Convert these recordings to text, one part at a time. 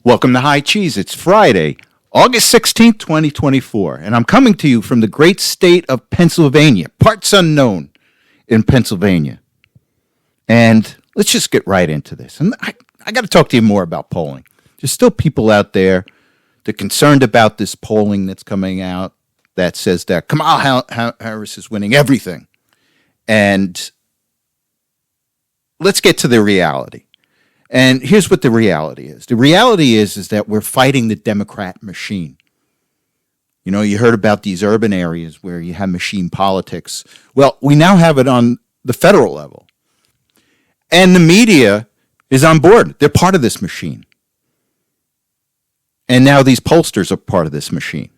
Welcome to High Cheese. It's Friday, August 16th, 2024, and I'm coming to you from the great state of Pennsylvania, parts unknown in Pennsylvania. And let's just get right into this. And I got to talk to you more about polling. There's still people out there that are concerned about this polling that's coming out that says that Kamala Harris is winning everything. And let's get to the reality. And here's what the reality is. The reality is that we're fighting the Democrat machine. You know, you heard about these urban areas where you have machine politics. Well, we now have it on the federal level. And the media is on board. They're part of this machine. And now these pollsters are part of this machine.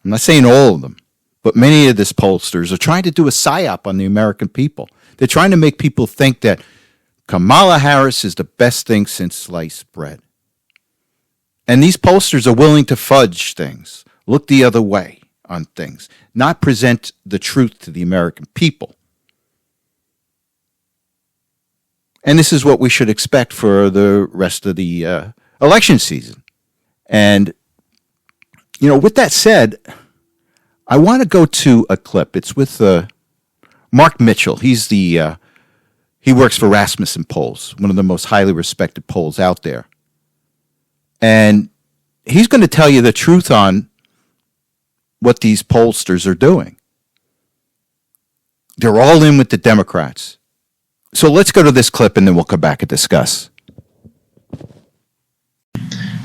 I'm not saying all of them, but many of these pollsters are trying to do a psyop on the American people. They're trying to make people think that Kamala Harris is the best thing since sliced bread. And these pollsters are willing to fudge things, look the other way on things, not present the truth to the American people. And this is what we should expect for the rest of the election season. And, you know, with that said, I want to go to a clip. It's with Mark Mitchell. He works for Rasmussen Polls, one of the most highly respected polls out there. And he's going to tell you the truth on what these pollsters are doing. They're all in with the Democrats. So let's go to this clip and then we'll come back and discuss.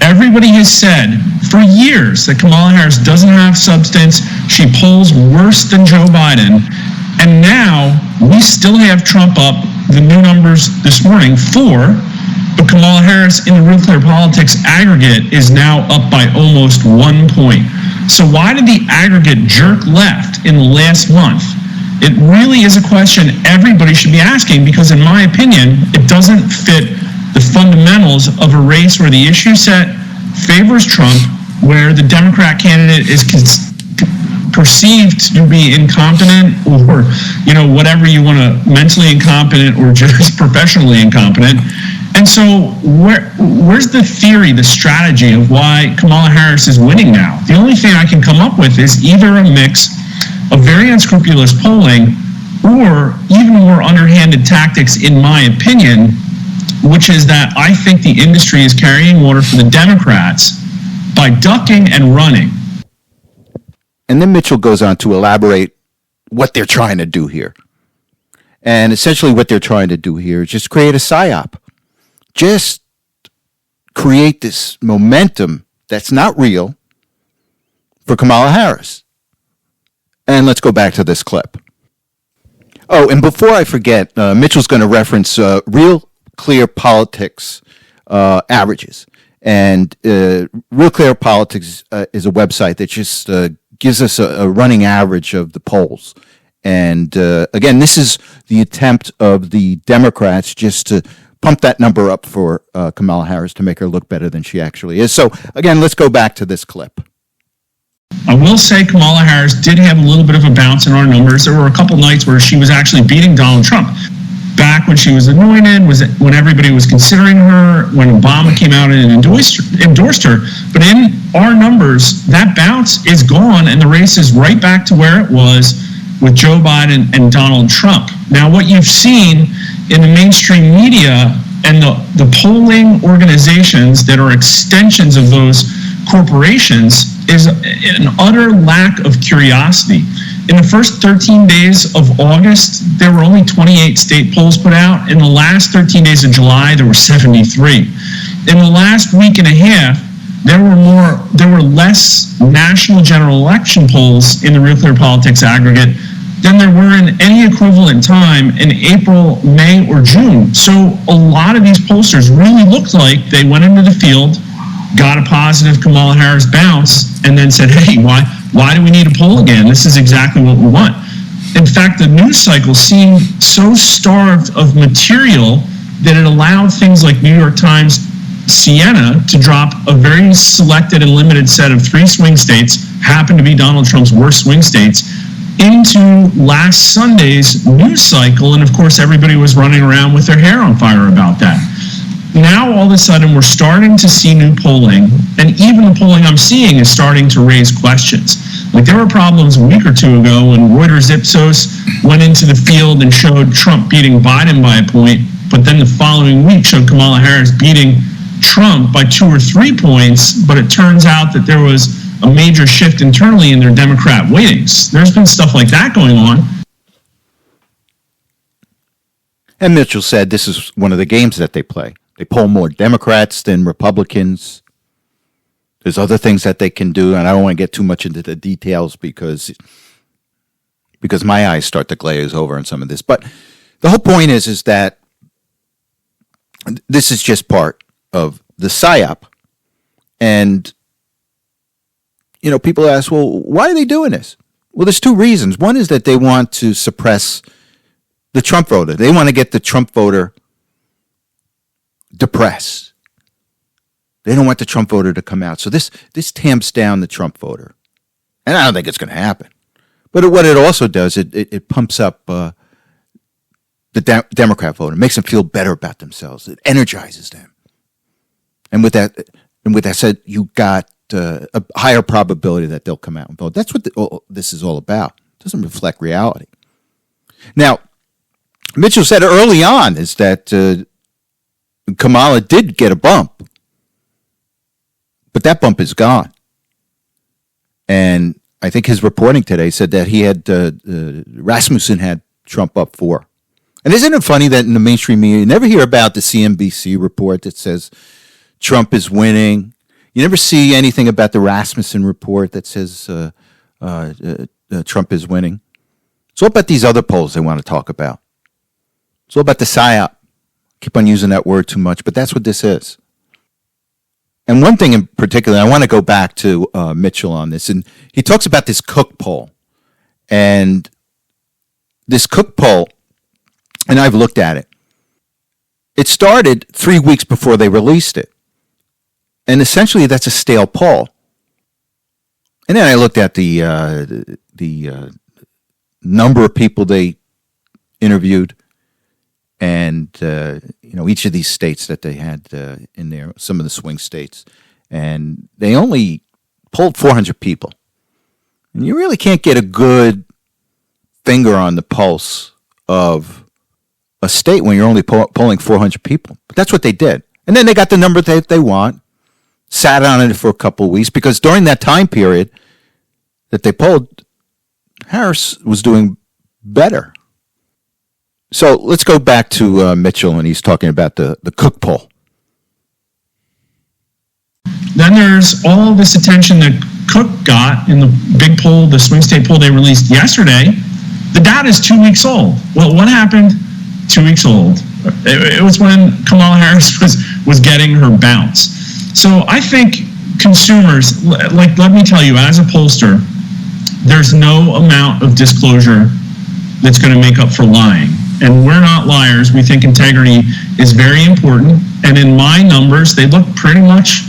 Everybody has said for years that Kamala Harris doesn't have substance. She polls worse than Joe Biden. And now we still have Trump up, the new numbers this morning, 4, but Kamala Harris in the Real Clear Politics aggregate is now up by almost 1 point. So why did the aggregate jerk left in the last month? It really is a question everybody should be asking because, in my opinion, it doesn't fit the fundamentals of a race where the issue set favors Trump, where the Democrat candidate is perceived to be incompetent or, you know, whatever you want to, mentally incompetent or just professionally incompetent. And so where's the theory, the strategy of why Kamala Harris is winning now? The only thing I can come up with is either a mix of very unscrupulous polling or even more underhanded tactics, in my opinion, which is that I think the industry is carrying water for the Democrats by ducking and running. And then Mitchell goes on to elaborate what they're trying to do here. And essentially what they're trying to do here is just create a psyop. Just create this momentum that's not real for Kamala Harris. And let's go back to this clip. Oh, and before I forget, Mitchell's going to reference Real Clear Politics averages. And Real Clear Politics is a website that just gives us a running average of the polls. And again, this is the attempt of the Democrats just to pump that number up for Kamala Harris to make her look better than she actually is. So again, let's go back to this clip. I will say Kamala Harris did have a little bit of a bounce in our numbers. There were a couple nights where she was actually beating Donald Trump. Back when she was anointed, when everybody was considering her, when Obama came out and endorsed her. But in our numbers, that bounce is gone, and the race is right back to where it was with Joe Biden and Donald Trump. Now, what you've seen in the mainstream media and the polling organizations that are extensions of those corporations is an utter lack of curiosity. In the first 13 days of August, there were only 28 state polls put out. In the last 13 days of July, there were 73. In the last week and a half, there were less national general election polls in the Real Clear Politics aggregate than there were in any equivalent time in April, May, or June. So a lot of these pollsters really looked like they went into the field, got a positive Kamala Harris bounce, and then said, hey, why do we need a poll again? This is exactly what we want. In fact, the news cycle seemed so starved of material that it allowed things like New York Times Siena to drop a very selected and limited set of 3 swing states, happened to be Donald Trump's worst swing states, into last Sunday's news cycle. And of course, everybody was running around with their hair on fire about that. now all of a sudden we're starting to see new polling, and even the polling I'm seeing is starting to raise questions. Like there were problems a week or two ago when Reuters Ipsos went into the field and showed Trump beating Biden by a point, but then the following week showed Kamala Harris beating Trump by 2 or 3 points, but it turns out that there was a major shift internally in their Democrat weightings. There's been stuff like that going on. And Mitchell said this is one of the games that they play. They poll more Democrats than Republicans. There's other things that they can do, and I don't want to get too much into the details because my eyes start to glaze over on some of this. But the whole point is that this is just part of the psyop. And, you know, people ask, well, why are they doing this? Well, there's 2 reasons. One is that they want to suppress the Trump voter. They want to get the Trump voter depressed. They don't want the Trump voter to come out. So this tamps down the Trump voter. And I don't think it's going to happen. But what it also does, it pumps up the Democrat voter, makes them feel better about themselves. It energizes them. And with that said, you got a higher probability that they'll come out and vote. That's what this is all about. It doesn't reflect reality. Now, Mitchell said early on is that Kamala did get a bump, but that bump is gone. And I think his reporting today said that he had Rasmussen had Trump up 4. And isn't it funny that in the mainstream media, you never hear about the CNBC report that says Trump is winning. You never see anything about the Rasmussen report that says Trump is winning. It's all about these other polls they want to talk about. It's all about the psyop. Keep on using that word too much, but that's what this is. And one thing in particular, I want to go back to Mitchell on this, and he talks about this Cook poll. And this Cook poll, and I've looked at it, it started 3 weeks before they released it. And essentially, that's a stale poll. And then I looked at the number of people they interviewed, and each of these states that they had in there, some of the swing states, and they only polled 400 people. And you really can't get a good finger on the pulse of a state when you're only polling 400 people. But that's what they did. And then they got the number that they want, sat on it for a couple of weeks, because during that time period that they polled, Harris was doing better. So let's go back to Mitchell, and he's talking about the Cook poll. Then there's all this attention that Cook got in the big poll, the swing state poll they released yesterday. The data is 2 weeks old. Well, what happened 2 weeks old? It was when Kamala Harris was getting her bounce. So I think consumers, like, let me tell you, as a pollster, there's no amount of disclosure that's going to make up for lying. And we're not liars. We think integrity is very important. And in my numbers, they look pretty much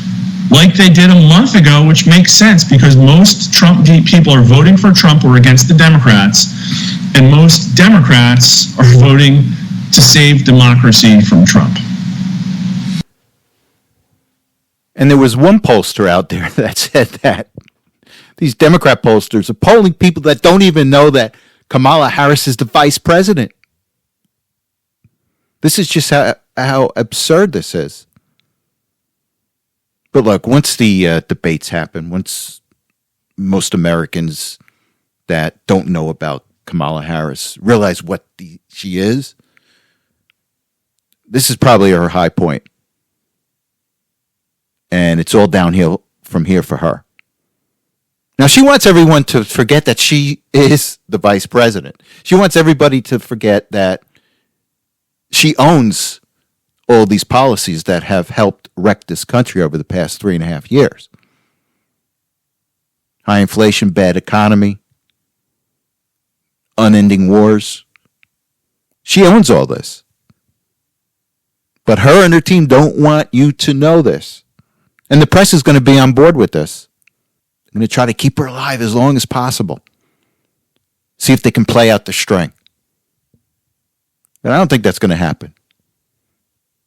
like they did a month ago, which makes sense because most Trump people are voting for Trump or against the Democrats, and most Democrats are voting to save democracy from Trump. And there was one pollster out there that said that these Democrat pollsters are polling people that don't even know that Kamala Harris is the vice president. This is just how absurd this is. But look, once the debates happen, once most Americans that don't know about Kamala Harris realize what she is, this is probably her high point. And it's all downhill from here for her. Now, she wants everyone to forget that she is the vice president. She wants everybody to forget that she owns all these policies that have helped wreck this country over the past 3.5 years. High inflation, bad economy, unending wars. She owns all this. But her and her team don't want you to know this. And the press is going to be on board with this. They're going to try to keep her alive as long as possible. See if they can play out the string. But I don't think that's going to happen.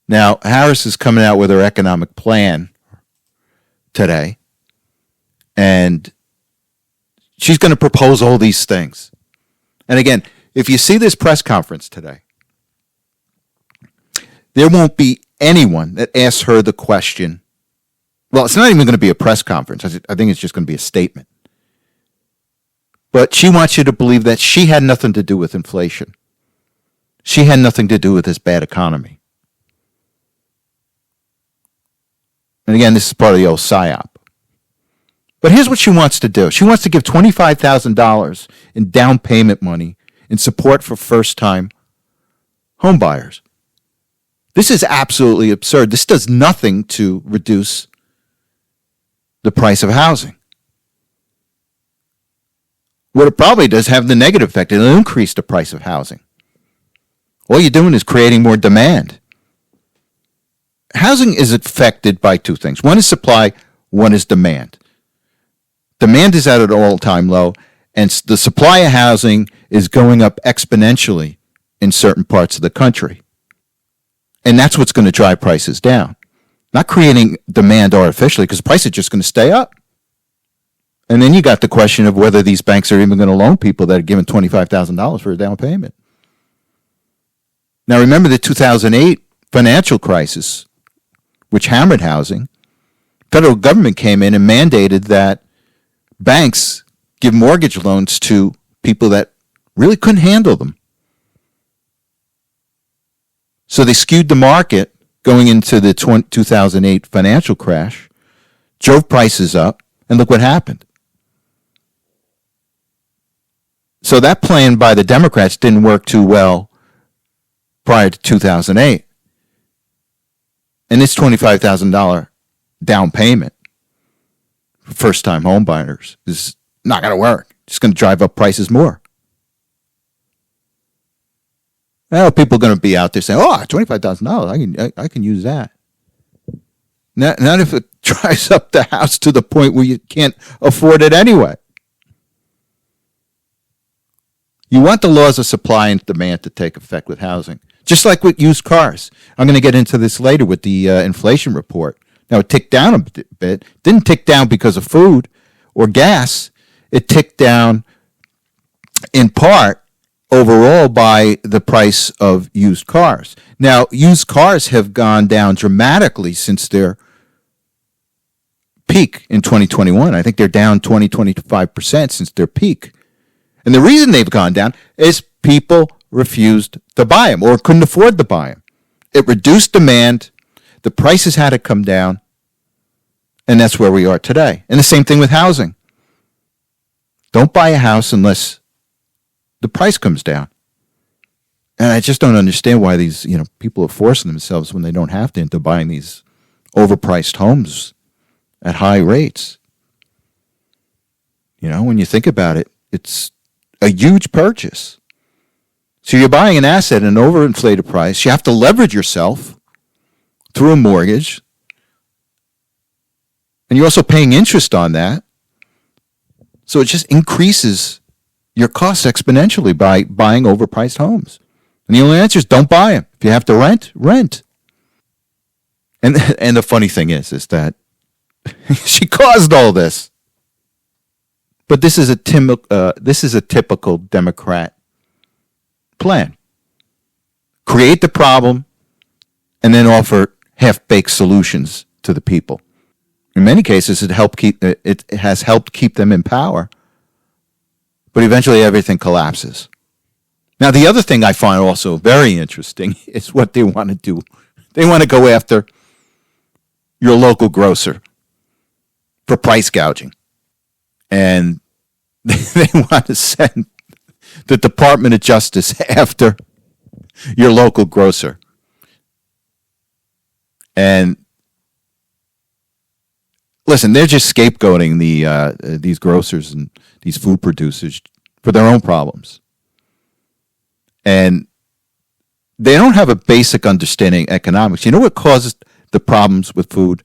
Now, Harris is coming out with her economic plan today, and she's going to propose all these things. And again, if you see this press conference today, there won't be anyone that asks her the question. Well, it's not even going to be a press conference. I think it's just going to be a statement. But she wants you to believe that she had nothing to do with inflation. She had nothing to do with this bad economy. And again, this is part of the old PSYOP. But here's what she wants to do. She wants to give $25,000 in down payment money in support for first-time home buyers. This is absolutely absurd. This does nothing to reduce the price of housing. What it probably does have the negative effect. It'll increase the price of housing. All you're doing is creating more demand. Housing is affected by two things. One is supply, one is demand. Demand is at an all-time low, and the supply of housing is going up exponentially in certain parts of the country. And that's what's going to drive prices down. Not creating demand artificially, because prices are just going to stay up. And then you got the question of whether these banks are even going to loan people that are given $25,000 for a down payment. Now remember the 2008 financial crisis, which hammered housing. Federal government came in and mandated that banks give mortgage loans to people that really couldn't handle them. So they skewed the market going into the 2008 financial crash, drove prices up, and look what happened. So that plan by the Democrats didn't work too well prior to 2008. And this $25,000 down payment for first-time home buyers is not going to work. It's going to drive up prices more. Now people are going to be out there saying, "Oh, $25,000, I can use that." Not if it drives up the house to the point where you can't afford it anyway. You want the laws of supply and demand to take effect with housing, just like with used cars. I'm going to get into this later with the inflation report. Now, it ticked down a bit. Didn't tick down because of food or gas. It ticked down in part overall by the price of used cars. Now, used cars have gone down dramatically since their peak in 2021. I think they're down 25% since their peak. And the reason they've gone down is people refused to buy them or couldn't afford to buy them. It reduced demand. The prices had to come down. And that's where we are today. And the same thing with housing. Don't buy a house unless the price comes down. And I just don't understand why these, people are forcing themselves when they don't have to into buying these overpriced homes at high rates. When you think about it, it's a huge purchase. So you're buying an asset at an overinflated price. You have to leverage yourself through a mortgage. And you're also paying interest on that. So it just increases your costs exponentially by buying overpriced homes. And the only answer is don't buy them. If you have to rent, rent. And the funny thing is that she caused all this. But this is a typical Democrat plan. Create the problem and then offer half-baked solutions to the people. In many cases, it has helped keep them in power. But eventually everything collapses. Now, the other thing I find also very interesting is what they want to do. They want to go after your local grocer for price gouging. And they want to send the Department of Justice after your local grocer. And listen, they're just scapegoating these grocers and these food producers for their own problems. And they don't have a basic understanding of economics. You know what causes the problems with food?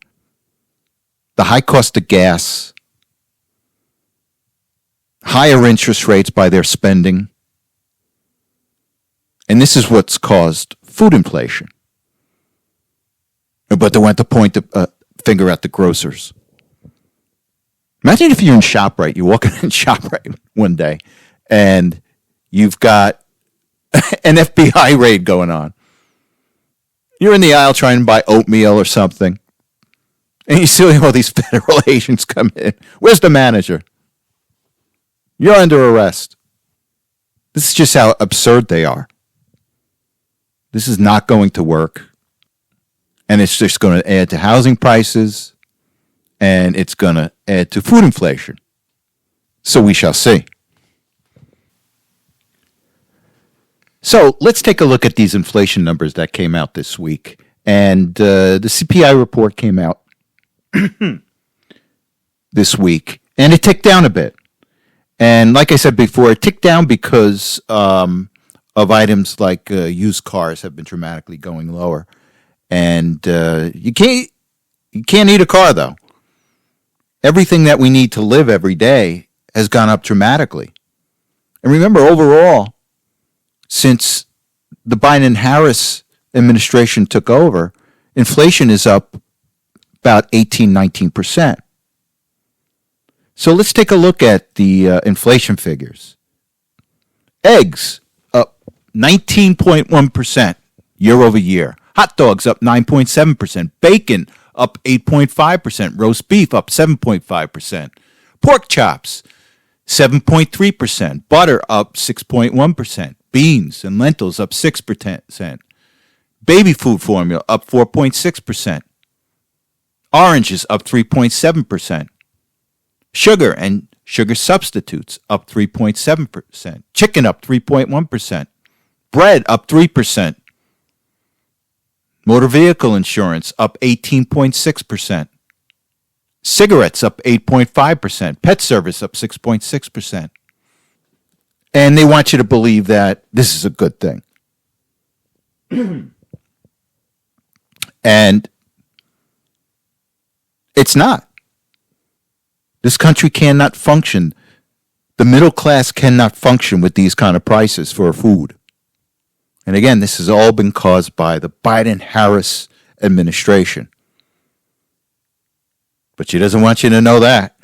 The high cost of gas, higher interest rates by their spending. And this is what's caused food inflation. but they want to point the finger at the grocers. Imagine if you're in ShopRite, you're walking in ShopRite one day, and you've got an FBI raid going on. You're in the aisle trying to buy oatmeal or something, and you see all these federal agents come in. Where's the manager? You're under arrest. This is just how absurd they are. This is not going to work. And it's just going to add to housing prices, and it's going to add to food inflation. So we shall see. So let's take a look at these inflation numbers that came out this week. And the CPI report came out this week, and it ticked down a bit. And like I said before, it ticked down because of items like used cars have been dramatically going lower. And you can't eat a car, though. Everything that we need to live every day has gone up dramatically. And remember, overall, since the Biden-Harris administration took over, inflation is up about 19%. So let's take a look at the inflation figures. Eggs up 19.1% year over year. Hot dogs up 9.7%. Bacon up 8.5%. Roast beef up 7.5%. Pork chops 7.3%. Butter up 6.1%. Beans and lentils up 6%. Baby food formula up 4.6%. Oranges up 3.7%. Sugar and sugar substitutes up 3.7%. Chicken up 3.1%. Bread up 3%. Motor vehicle insurance up 18.6%. Cigarettes up 8.5%. Pet service up 6.6%. And they want you to believe that this is a good thing. And it's not. This country cannot function. The middle class cannot function with these kind of prices for food. And again, this has all been caused by the Biden-Harris administration. But she doesn't want you to know that.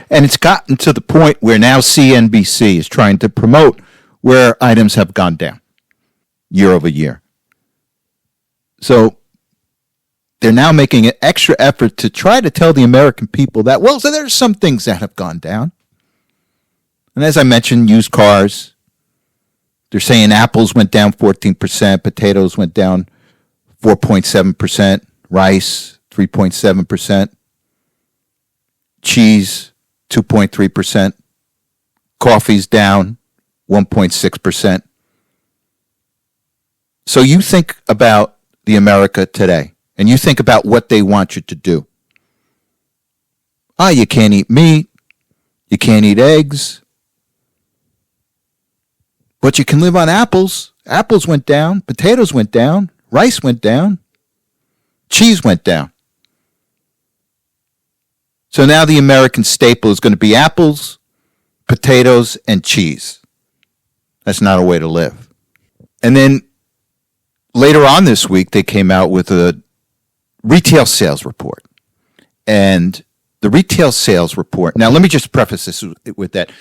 And it's gotten to the point where now CNBC is trying to promote where items have gone down year over year. So they're now making an extra effort to try to tell the American people that, well, so there's some things that have gone down. And as I mentioned, used cars. They're saying apples went down 14%, potatoes went down 4.7%, rice 3.7%, cheese 2.3%, coffee's down 1.6%. So you think about the America today, and you think about what they want you to do. You can't eat meat, you can't eat eggs, but you can live on apples. Apples went down, potatoes went down, rice went down, cheese went down. So now the American staple is going to be apples, potatoes, and cheese. That's not a way to live. And then later on this week, they came out with a retail sales report. And the retail sales report, now let me just preface this with that.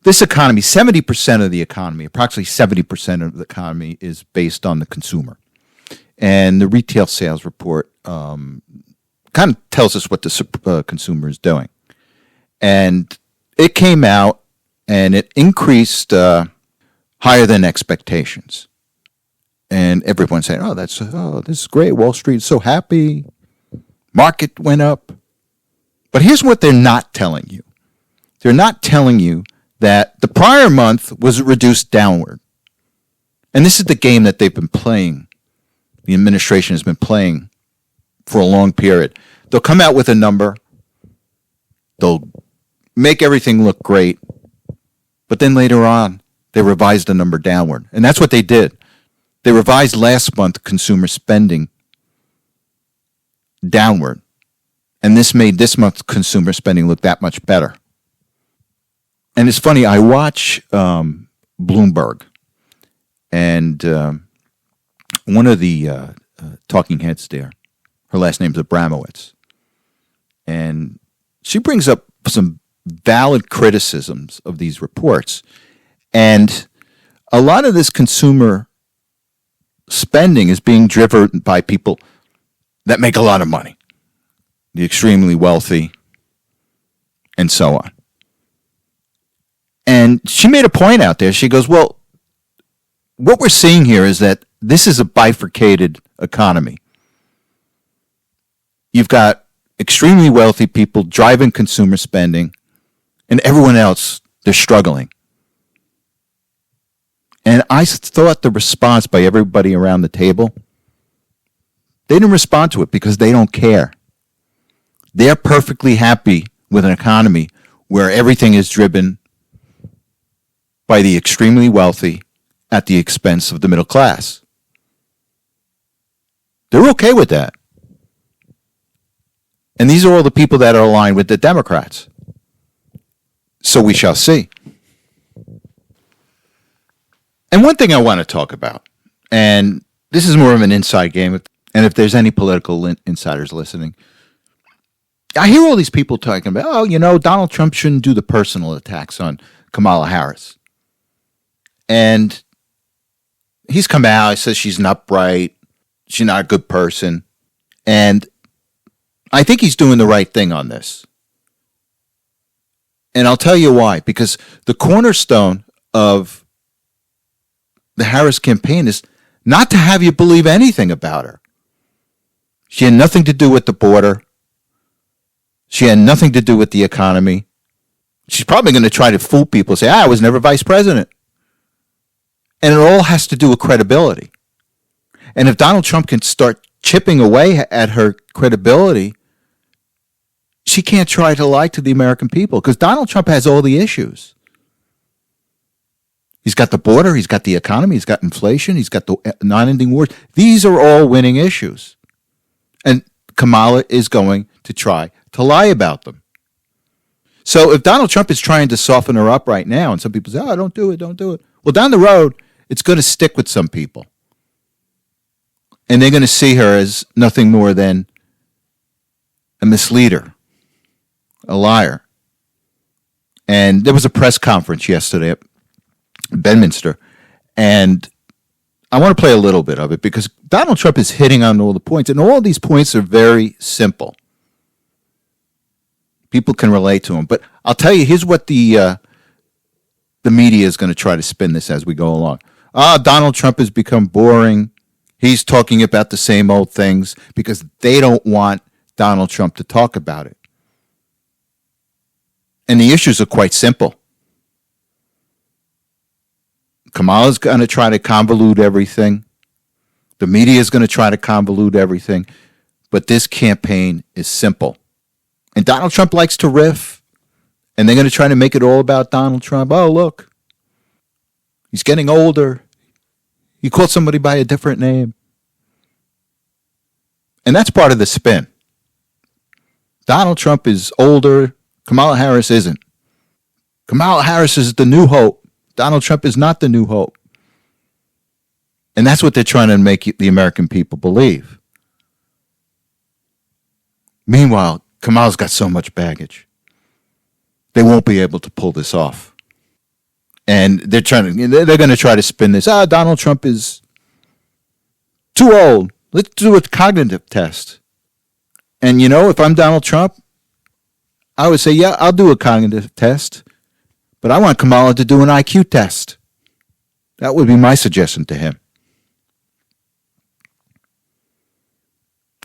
This economy, 70% of the economy, approximately 70% of the economy is based on the consumer. And the retail sales report kind of tells us what the consumer is doing. And it came out and it increased higher than expectations. And everyone's saying, this is great. Wall Street is so happy. Market went up. But here's what they're not telling you. They're not telling you that the prior month was reduced downward. And this is the game that they've been playing. The administration has been playing for a long period. They'll come out with a number. They'll make everything look great. But then later on, they revise the number downward. And that's what they did. They revised last month consumer spending downward. And this made this month's consumer spending look that much better. And it's funny, I watch Bloomberg. And one of the talking heads there. Her last name's Abramowitz. And she brings up some valid criticisms of these reports. And a lot of this consumer spending is being driven by people that make a lot of money, the extremely wealthy, and so on. And she made a point out there. She goes, well, what we're seeing here is that this is a bifurcated economy. You've got extremely wealthy people driving consumer spending, and everyone else, they're struggling. And I thought the response by everybody around the table, they didn't respond to it because they don't care. They're perfectly happy with an economy where everything is driven by the extremely wealthy at the expense of the middle class. They're okay with that. And these are all the people that are aligned with the Democrats. So we shall see. And one thing I want to talk about, and this is more of an inside game, and if there's any political insiders listening, I hear all these people talking about, Donald Trump shouldn't do the personal attacks on Kamala Harris. And he's come out, he says she's not bright, she's not a good person. And I think he's doing the right thing on this. And I'll tell you why. Because the cornerstone of the Harris campaign is not to have you believe anything about her. She had nothing to do with the border. She had nothing to do with the economy. She's probably going to try to fool people and say, I was never vice president. And it all has to do with credibility. And if Donald Trump can start chipping away at her credibility, she can't try to lie to the American people because Donald Trump has all the issues. He's got the border, he's got the economy, he's got inflation, he's got the non-ending wars. These are all winning issues. And Kamala is going to try to lie about them. So if Donald Trump is trying to soften her up right now, and some people say, don't do it. Well, down the road, it's going to stick with some people. And they're going to see her as nothing more than a misleader, a liar. And there was a press conference yesterday at Bedminster, and I want to play a little bit of it because Donald Trump is hitting on all the points, and all these points are very simple. People can relate to them. But I'll tell you, here's what the media is going to try to spin this as we go along. Donald Trump has become boring. He's talking about the same old things because they don't want Donald Trump to talk about it. And the issues are quite simple. Kamala's going to try to convolute everything. The media is going to try to convolute everything. But this campaign is simple. And Donald Trump likes to riff. And they're going to try to make it all about Donald Trump. Oh, look. He's getting older. He called somebody by a different name. And that's part of the spin. Donald Trump is older. Kamala Harris isn't. Kamala Harris is the new hope. Donald Trump is not the new hope. And that's what they're trying to make the American people believe. Meanwhile, Kamala's got so much baggage. They won't be able to pull this off. And they're going to try to spin this. Donald Trump is too old. Let's do a cognitive test. And if I'm Donald Trump, I would say, yeah, I'll do a cognitive test. But I want Kamala to do an IQ test. That would be my suggestion to him.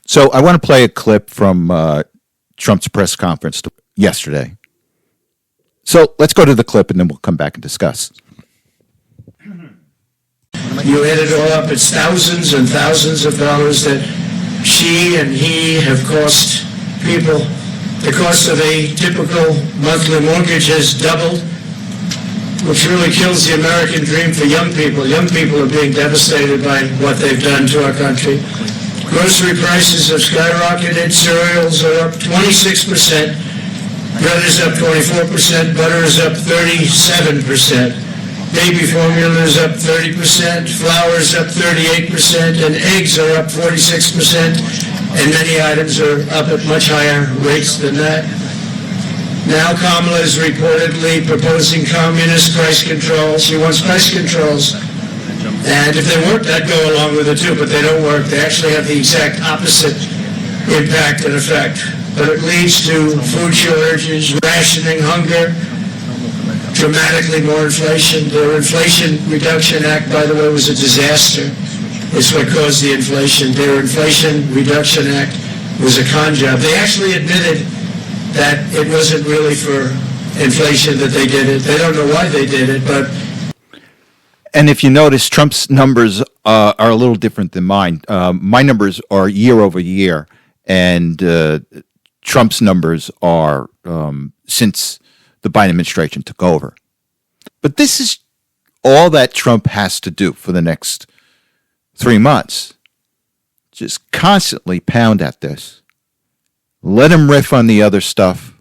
So I want to play a clip from Trump's press conference yesterday. So let's go to the clip and then we'll come back and discuss. You add it all up, it's thousands and thousands of dollars that she and he have cost people. The cost of a typical monthly mortgage has doubled, which really kills the American dream for young people. Young people are being devastated by what they've done to our country. Grocery prices have skyrocketed. Cereals are up 26%. Bread is up 24%. Butter is up 37%. Baby formula is up 30%, flour is up 38%, and eggs are up 46%, and many items are up at much higher rates than that. Now Kamala is reportedly proposing communist price controls. She wants price controls. And if they worked, I'd go along with it too, but they don't work. They actually have the exact opposite impact and effect. But it leads to food shortages, rationing, hunger, dramatically more inflation. Their Inflation Reduction Act, by the way, was a disaster. It's what caused the inflation. Their Inflation Reduction Act was a con job. They actually admitted that it wasn't really for inflation that they did it. They don't know why they did it, but... And if you notice, Trump's numbers are a little different than mine. My numbers are year over year, and Trump's numbers are since the Biden administration took over. But this is all that Trump has to do for the next 3 months. Just constantly pound at this. Let him riff on the other stuff,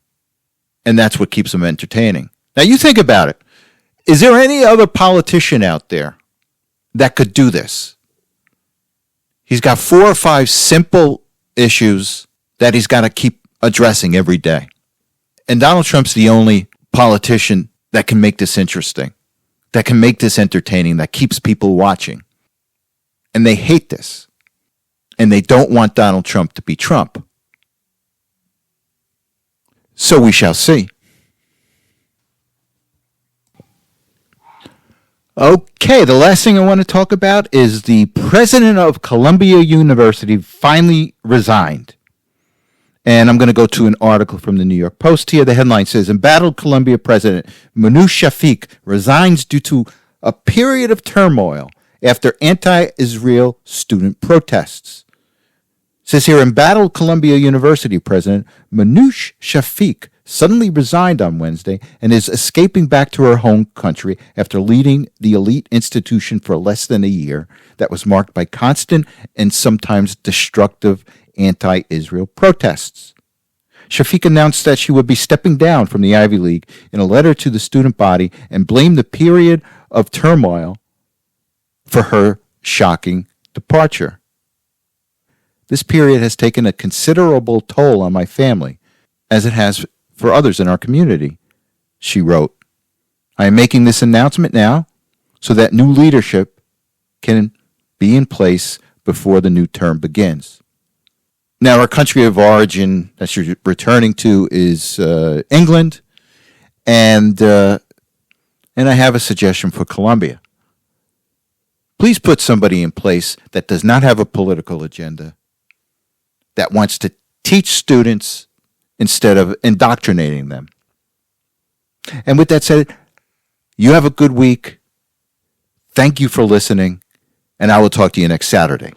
and that's what keeps him entertaining. Now, you think about it. Is there any other politician out there that could do this? He's got 4 or 5 simple issues that he's got to keep addressing every day. And Donald Trump's the only politician that can make this interesting, that can make this entertaining, that keeps people watching. And they hate this. And they don't want Donald Trump to be Trump. So we shall see. Okay, the last thing I want to talk about is the president of Columbia University finally resigned. And I'm going to go to an article from the New York Post here. The headline says, Embattled Columbia president Manoush Shafik resigns due to a period of turmoil after anti-Israel student protests. It says here, Embattled Columbia University president Manoush Shafik suddenly resigned on Wednesday and is escaping back to her home country after leading the elite institution for less than a year that was marked by constant and sometimes destructive anti-Israel protests. Shafik announced that she would be stepping down from the Ivy League in a letter to the student body and blamed the period of turmoil for her shocking departure. This period has taken a considerable toll on my family, as it has for others in our community, she wrote. I am making this announcement now so that new leadership can be in place before the new term begins. Now, our country of origin that you're returning to is England, and I have a suggestion for Columbia. Please put somebody in place that does not have a political agenda, that wants to teach students instead of indoctrinating them. And with that said, you have a good week. Thank you for listening, and I will talk to you next Saturday.